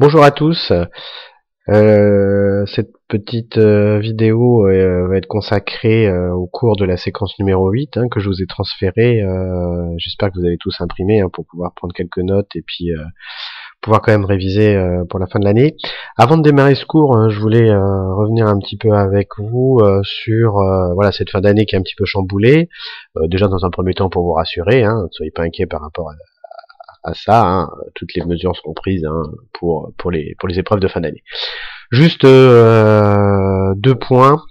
Bonjour à tous. Cette petite vidéo va être consacrée au cours de la séquence numéro 8 que je vous ai transféré. J'espère que vous avez tous imprimé pour pouvoir prendre quelques notes et puis pouvoir quand même réviser pour la fin de l'année. Avant de démarrer ce cours, je voulais revenir un petit peu avec vous sur voilà cette fin d'année qui est un petit peu chamboulée. Déjà dans un premier temps pour vous rassurer, ne soyez pas inquiets par rapport à ça, toutes les mesures seront prises pour les épreuves de fin d'année. Juste deux points.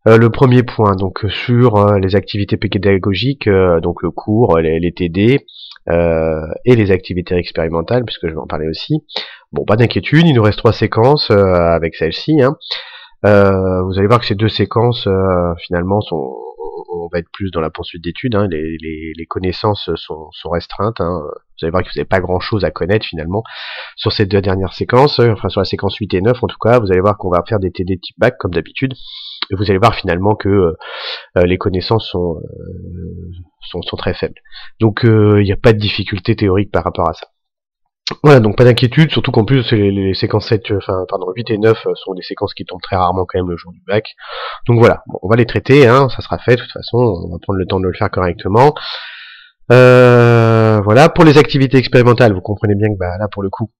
Le premier point, donc sur les activités pédagogiques, donc le cours, les TD et les activités expérimentales, puisque je vais en parler aussi. Bon, pas d'inquiétude, il nous reste 3 séquences avec celle-ci. Vous allez voir que ces 2 séquences finalement on va être plus dans la poursuite d'études. Les connaissances sont restreintes. Vous allez voir que vous n'avez pas grand-chose à connaître finalement sur ces 2 dernières séquences, enfin sur la séquence 8 et 9 en tout cas. Vous allez voir qu'on va faire des TD type bac comme d'habitude. Et vous allez voir finalement que les connaissances sont très faibles. Donc il n'y a pas de difficulté théorique par rapport à ça. Voilà, donc pas d'inquiétude, surtout qu'en plus les séquences 8 et 9 sont des séquences qui tombent très rarement quand même le jour du bac. Donc voilà, bon, on va les traiter, ça sera fait, de toute façon, on va prendre le temps de le faire correctement. Voilà, pour les activités expérimentales, vous comprenez bien que là pour le coup,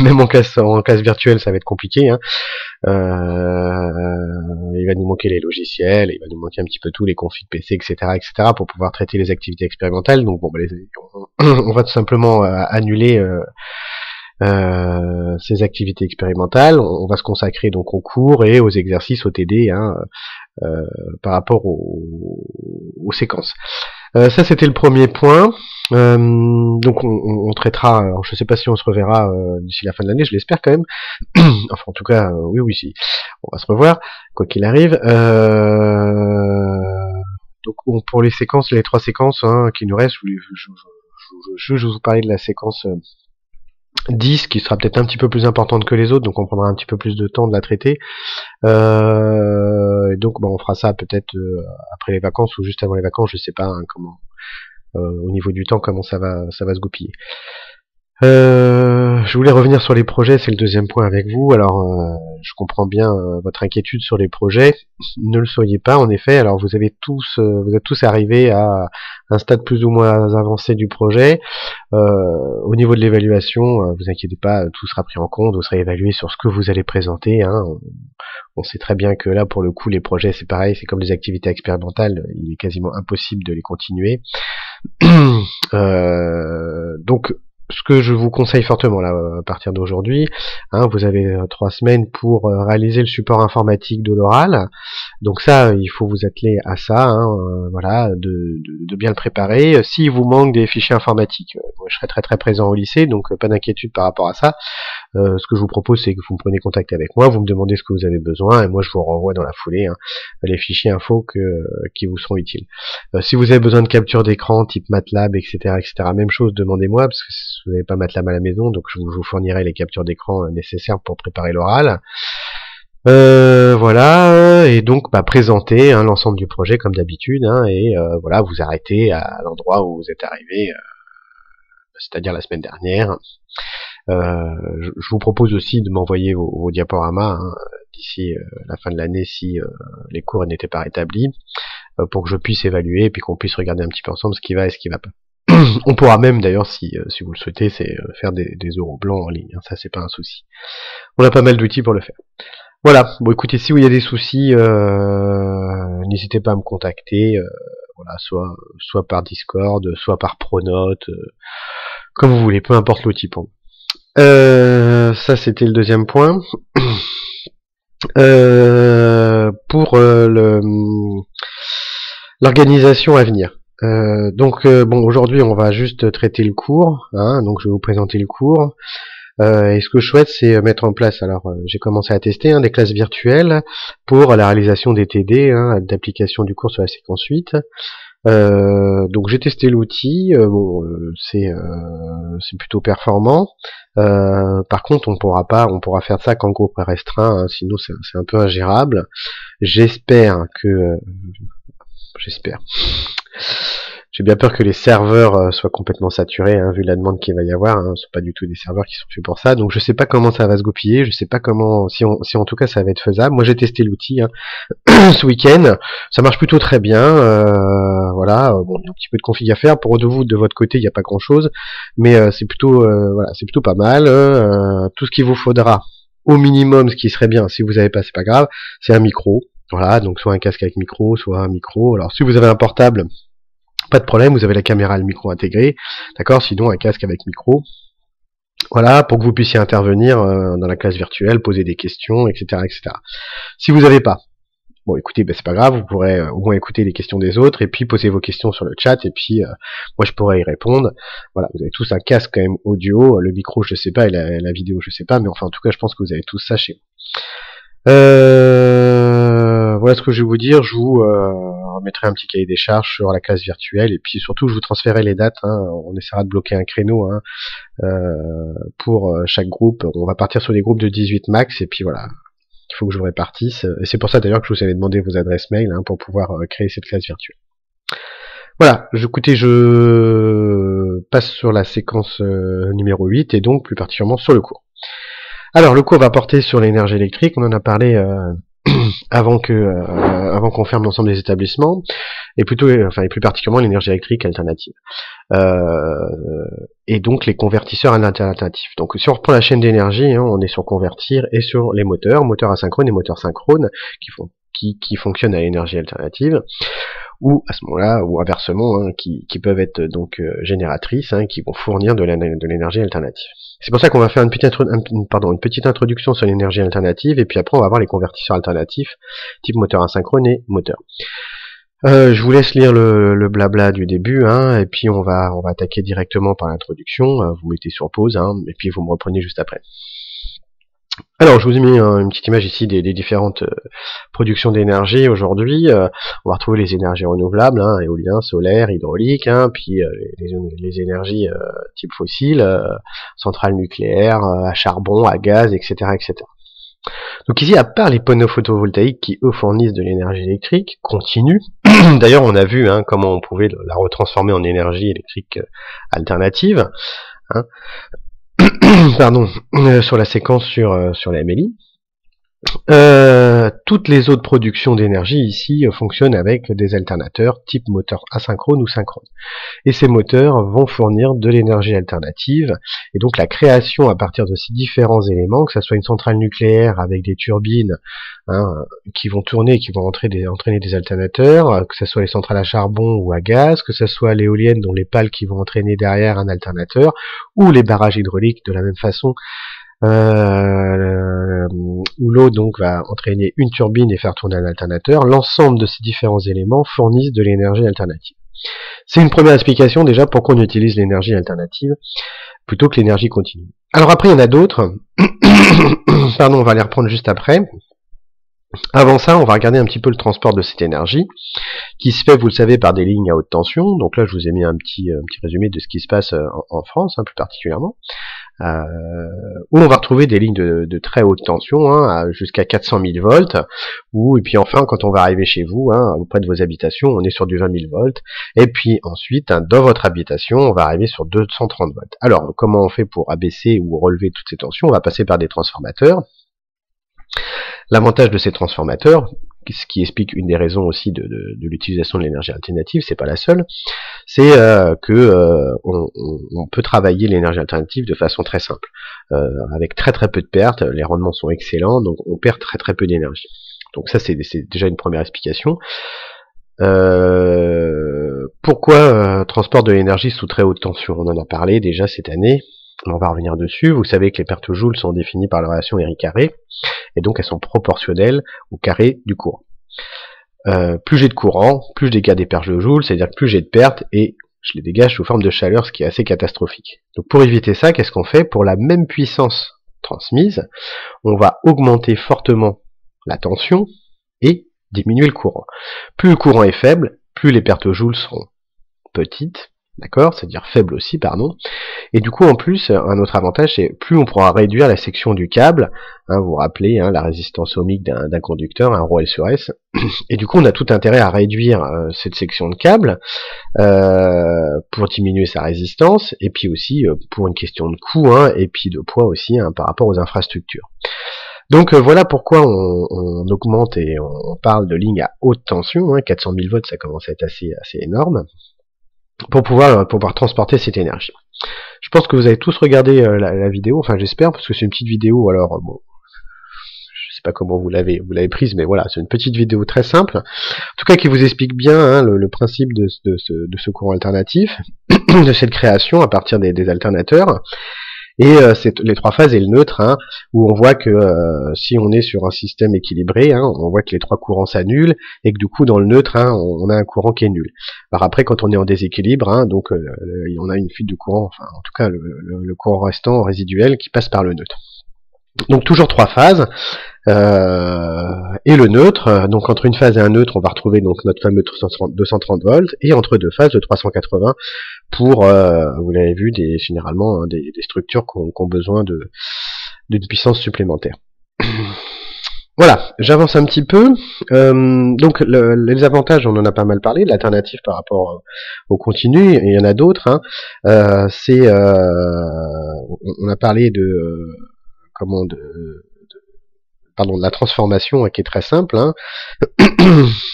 même en classe virtuelle, ça va être compliqué. Il va nous manquer les logiciels, il va nous manquer un petit peu tout, les configs PC, etc., pour pouvoir traiter les activités expérimentales. Donc bon, on va tout simplement annuler ces activités expérimentales. On va se consacrer donc aux cours et aux exercices, aux TD, par rapport aux séquences. Ça c'était le premier point. Donc on traitera, alors je sais pas si on se reverra d'ici la fin de l'année, je l'espère quand même. Enfin en tout cas oui si, on va se revoir quoi qu'il arrive. Donc pour les séquences, les 3 séquences qui nous restent, je vous parlais de la séquence 10 qui sera peut-être un petit peu plus importante que les autres, donc on prendra un petit peu plus de temps de la traiter. Et donc on fera ça peut-être après les vacances ou juste avant les vacances, je sais pas comment au niveau du temps comment ça va se goupiller. Je voulais revenir sur les projets, c'est le deuxième point avec vous. Alors je comprends bien votre inquiétude sur les projets. Ne le soyez pas en effet. Alors vous êtes tous arrivés à un stade plus ou moins avancé du projet. Au niveau de l'évaluation, vous inquiétez pas, tout sera pris en compte, vous serez évalué sur ce que vous allez présenter. On sait très bien que là pour le coup les projets c'est pareil, c'est comme les activités expérimentales, il est quasiment impossible de les continuer. Donc ce que je vous conseille fortement là à partir d'aujourd'hui, vous avez 3 semaines pour réaliser le support informatique de l'oral. Donc ça, il faut vous atteler à ça, voilà, de bien le préparer. S'il vous manque des fichiers informatiques, moi, je serai très très présent au lycée, donc pas d'inquiétude par rapport à ça. Ce que je vous propose, c'est que vous me prenez contact avec moi, vous me demandez ce que vous avez besoin, et moi je vous renvoie dans la foulée les fichiers infos qui vous seront utiles. Si vous avez besoin de capture d'écran type MATLAB, etc., même chose, demandez-moi, parce que vous n'avez pas MATLAB à la maison, donc je vous fournirai les captures d'écran nécessaires pour préparer l'oral. Voilà, et donc présenter l'ensemble du projet comme d'habitude, et voilà, vous arrêtez à l'endroit où vous êtes arrivé, c'est-à-dire la semaine dernière. Je vous propose aussi de m'envoyer vos diaporamas d'ici la fin de l'année si les cours n'étaient pas rétablis, pour que je puisse évaluer et puis qu'on puisse regarder un petit peu ensemble ce qui va et ce qui va pas. On pourra même d'ailleurs si vous le souhaitez, c'est faire des euros blancs en ligne, ça c'est pas un souci. On a pas mal d'outils pour le faire. Voilà, bon écoutez, si il y a des soucis, n'hésitez pas à me contacter, voilà, soit par Discord, soit par Pronote, comme vous voulez, peu importe l'outil pour vous. Ça c'était le deuxième point. Pour l'organisation à venir. Donc bon, aujourd'hui on va juste traiter le cours, donc je vais vous présenter le cours. Et ce que je souhaite, c'est mettre en place, alors j'ai commencé à tester des classes virtuelles pour la réalisation des TD, d'application du cours sur la séquence 8. Donc j'ai testé l'outil, c'est plutôt performant. Par contre on pourra faire ça qu'en groupe restreint, sinon c'est un peu ingérable. J'espère J'ai bien peur que les serveurs soient complètement saturés, hein, vu la demande qu'il va y avoir. Hein, ce sont pas du tout des serveurs qui sont faits pour ça. Donc je sais pas comment ça va se goupiller. Je sais pas comment, si en tout cas ça va être faisable. Moi j'ai testé l'outil hein, ce week-end. Ça marche plutôt très bien. Voilà. Bon, il y a un petit peu de config à faire. Pour vous de votre côté, il n'y a pas grand-chose, mais c'est plutôt, voilà, c'est plutôt pas mal. Tout ce qu'il vous faudra, au minimum, ce qui serait bien, si vous avez pas, c'est pas grave, c'est un micro. Voilà, donc soit un casque avec micro, soit un micro. Alors si vous avez un portable, pas de problème, vous avez la caméra et le micro intégré, d'accord, sinon un casque avec micro. Voilà, pour que vous puissiez intervenir dans la classe virtuelle, poser des questions, etc. etc. Si vous n'avez pas, bon écoutez, ben, c'est pas grave, vous pourrez au moins écouter les questions des autres, et puis poser vos questions sur le chat, et puis moi je pourrais y répondre. Voilà, vous avez tous un casque quand même audio, le micro je sais pas, et la vidéo je sais pas, mais enfin en tout cas je pense que vous avez tous ça chez vous. Voilà ce que je vais vous dire. Je vous remettrai un petit cahier des charges sur la classe virtuelle et puis surtout je vous transférerai les dates. Hein. On essaiera de bloquer un créneau hein, pour chaque groupe. On va partir sur des groupes de 18 max et puis voilà. Il faut que je vous répartisse. Et c'est pour ça d'ailleurs que je vous avais demandé vos adresses mail hein, pour pouvoir créer cette classe virtuelle. Voilà, écoutez, je passe sur la séquence numéro 8 et donc plus particulièrement sur le cours. Alors le cours va porter sur l'énergie électrique, on en a parlé avant qu'on ferme l'ensemble des établissements, et plutôt, enfin et plus particulièrement l'énergie électrique alternative. Et donc les convertisseurs alternatifs. Donc si on reprend la chaîne d'énergie, hein, on est sur convertir et sur les moteurs asynchrones et moteurs synchrones qui fonctionnent à l'énergie alternative, ou à ce moment-là, ou inversement, hein, qui peuvent être donc génératrices, hein, qui vont fournir de l'énergie alternative. C'est pour ça qu'on va faire une petite introduction sur l'énergie alternative, et puis après on va voir les convertisseurs alternatifs, type moteur asynchrone et moteur. Je vous laisse lire le blabla du début, hein, et puis on va attaquer directement par l'introduction. Vous mettez sur pause, hein, et puis vous me reprenez juste après. Alors, je vous ai mis une petite image ici des différentes productions d'énergie aujourd'hui. On va retrouver les énergies renouvelables, hein, éolien, solaire, hydraulique, hein, puis les énergies type fossiles, centrales nucléaires, à charbon, à gaz, etc., etc. Donc ici, à part les panneaux photovoltaïques qui, eux, fournissent de l'énergie électrique continue, d'ailleurs on a vu hein, comment on pouvait la retransformer en énergie électrique alternative, hein, pardon, sur la séquence sur la MLI. Toutes les autres productions d'énergie ici fonctionnent avec des alternateurs type moteur asynchrone ou synchrone. Et ces moteurs vont fournir de l'énergie alternative. Et donc la création à partir de ces différents éléments, que ce soit une centrale nucléaire avec des turbines hein, qui vont tourner et qui vont entraîner des alternateurs, que ce soit les centrales à charbon ou à gaz, que ce soit l'éolienne dont les pales qui vont entraîner derrière un alternateur, ou les barrages hydrauliques de la même façon, où l'eau donc va entraîner une turbine et faire tourner un alternateur. L'ensemble de ces différents éléments fournissent de l'énergie alternative. C'est une première explication déjà pourquoi on utilise l'énergie alternative plutôt que l'énergie continue. Alors après il y en a d'autres, pardon, on va les reprendre juste après. Avant ça, on va regarder un petit peu le transport de cette énergie, qui se fait, vous le savez, par des lignes à haute tension. Donc là, je vous ai mis un petit résumé de ce qui se passe en France, hein, plus particulièrement, où on va retrouver des lignes de très haute tension, hein, jusqu'à 400 000 volts, et puis enfin, quand on va arriver chez vous, hein, auprès de vos habitations, on est sur du 20 000 volts, et puis ensuite, hein, dans votre habitation, on va arriver sur 230 volts. Alors, comment on fait pour abaisser ou relever toutes ces tensions? On va passer par des transformateurs. L'avantage de ces transformateurs, ce qui explique une des raisons aussi de l'utilisation de l'énergie alternative, c'est pas la seule, c'est on peut travailler l'énergie alternative de façon très simple, avec très peu de pertes, les rendements sont excellents, donc on perd très peu d'énergie. Donc ça c'est déjà une première explication. Pourquoi transport de l'énergie sous très haute tension? On en a parlé déjà cette année. On va revenir dessus. Vous savez que les pertes joules sont définies par la relation Henry carré, et donc elles sont proportionnelles au carré du courant. Plus j'ai de courant, plus je dégage des pertes de joules, c'est-à-dire que plus j'ai de pertes, et je les dégage sous forme de chaleur, ce qui est assez catastrophique. Donc pour éviter ça, qu'est-ce qu'on fait? Pour la même puissance transmise, on va augmenter fortement la tension et diminuer le courant. Plus le courant est faible, plus les pertes joules seront petites, D'accord, c'est-à-dire faible aussi, pardon. Et du coup, en plus, un autre avantage, c'est plus on pourra réduire la section du câble, hein, vous vous rappelez, hein, la résistance ohmique d'un conducteur, un ρL sur S, et du coup, on a tout intérêt à réduire cette section de câble pour diminuer sa résistance, et puis aussi pour une question de coût, hein, et puis de poids aussi, hein, par rapport aux infrastructures. Donc voilà pourquoi on augmente et on parle de lignes à haute tension, hein, 400 000 volts, ça commence à être assez énorme, pour pouvoir transporter cette énergie. Je pense que vous avez tous regardé la vidéo, enfin j'espère, parce que c'est une petite vidéo, alors bon, je sais pas comment vous l'avez prise, mais voilà, c'est une petite vidéo très simple, en tout cas qui vous explique bien hein, le principe de ce courant alternatif, de cette création à partir des alternateurs, et c'est les trois phases et le neutre, hein, où on voit que si on est sur un système équilibré, hein, on voit que les trois courants s'annulent, et que du coup dans le neutre, hein, on a un courant qui est nul. Alors après, quand on est en déséquilibre, hein, donc on a une fuite de courant, enfin en tout cas le courant restant résiduel qui passe par le neutre. Donc toujours trois phases, et le neutre, donc entre une phase et un neutre, on va retrouver donc notre fameux 230 volts, et entre deux phases de 380 pour, vous l'avez vu, généralement hein, des structures qui ont besoin d'une puissance supplémentaire. Voilà, j'avance un petit peu. Donc les avantages, on en a pas mal parlé, l'alternative par rapport au continu, et il y en a d'autres. Hein. On a parlé de comment de la transformation hein, qui est très simple, hein.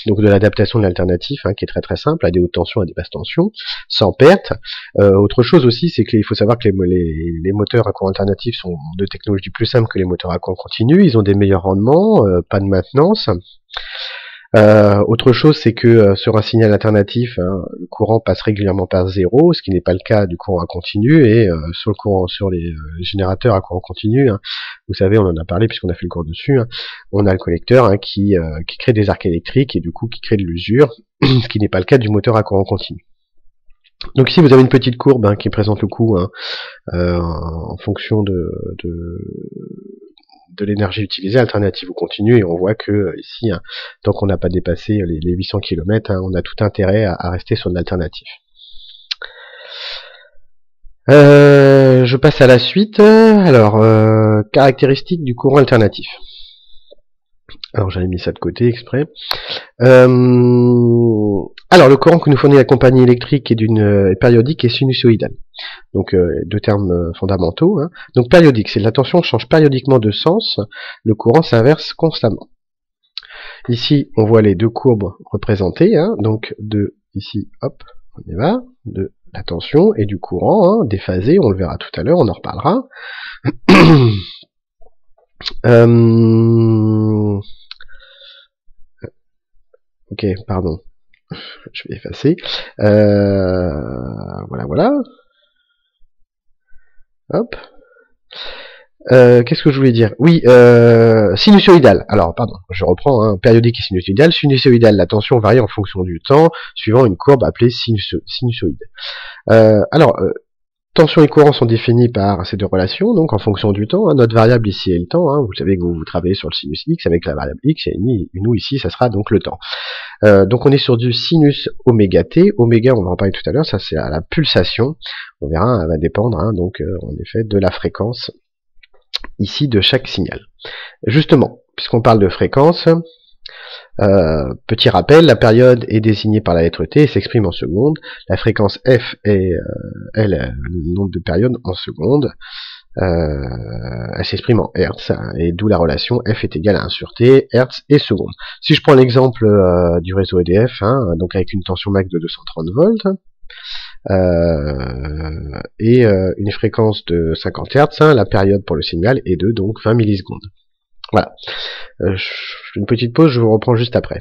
Donc de l'adaptation de l'alternatif hein, qui est très simple, à des hautes tensions, à des basses tensions, sans perte. Autre chose aussi, c'est qu'il faut savoir que les moteurs à courant alternatif sont de technologie plus simple que les moteurs à courant continu, ils ont des meilleurs rendements, pas de maintenance. Autre chose, c'est que sur un signal alternatif, hein, le courant passe régulièrement par zéro, ce qui n'est pas le cas du courant à continu, et sur les générateurs à courant continu, hein, vous savez, on en a parlé puisqu'on a fait le cours dessus, hein, on a le collecteur hein, qui crée des arcs électriques et du coup qui crée de l'usure, ce qui n'est pas le cas du moteur à courant continu. Donc ici vous avez une petite courbe hein, qui présente le coût hein, en fonction de l'énergie utilisée, alternative ou continue, et on voit que ici, hein, tant qu'on n'a pas dépassé les 800 km, hein, on a tout intérêt à rester sur de l'alternative. Je passe à la suite. Alors, caractéristiques du courant alternatif. Alors j'avais mis ça de côté exprès. Alors le courant que nous fournit la compagnie électrique est d'une périodique et sinusoïdale. Donc deux termes fondamentaux. Hein. Donc périodique, c'est la tension change périodiquement de sens, le courant s'inverse constamment. Ici on voit les deux courbes représentées, hein. Donc de ici, hop, on y va, de la tension et du courant, hein, déphasé, on le verra tout à l'heure, on en reparlera. Ok, pardon. Je vais effacer. Voilà. Hop. Qu'est-ce que je voulais dire? Oui, sinusoïdal. Alors, pardon, je reprends, hein, périodique et sinusoïdal. Sinusoïdal, la tension varie en fonction du temps, suivant une courbe appelée sinusoïde. Tension et courant sont définis par ces deux relations, donc en fonction du temps. Hein, notre variable ici est le temps. Hein, vous savez que vous travaillez sur le sinus x avec la variable x, et nous ici, ça sera donc le temps. Donc on est sur du sinus oméga t. Oméga, on va en parler tout à l'heure, ça c'est à la pulsation. On verra, elle va dépendre hein, donc en effet de la fréquence ici de chaque signal. Justement, puisqu'on parle de fréquence, petit rappel, la période est désignée par la lettre T et s'exprime en secondes. La fréquence F est le nombre de périodes en secondes. Elle s'exprime en Hertz, hein, et d'où la relation F est égal à 1 sur T, Hertz et secondes. Si je prends l'exemple du réseau EDF, hein, donc avec une tension max de 230 volts, et une fréquence de 50 Hz, hein, la période pour le signal est de donc 20 millisecondes. Voilà. Je fais une petite pause, je vous reprends juste après.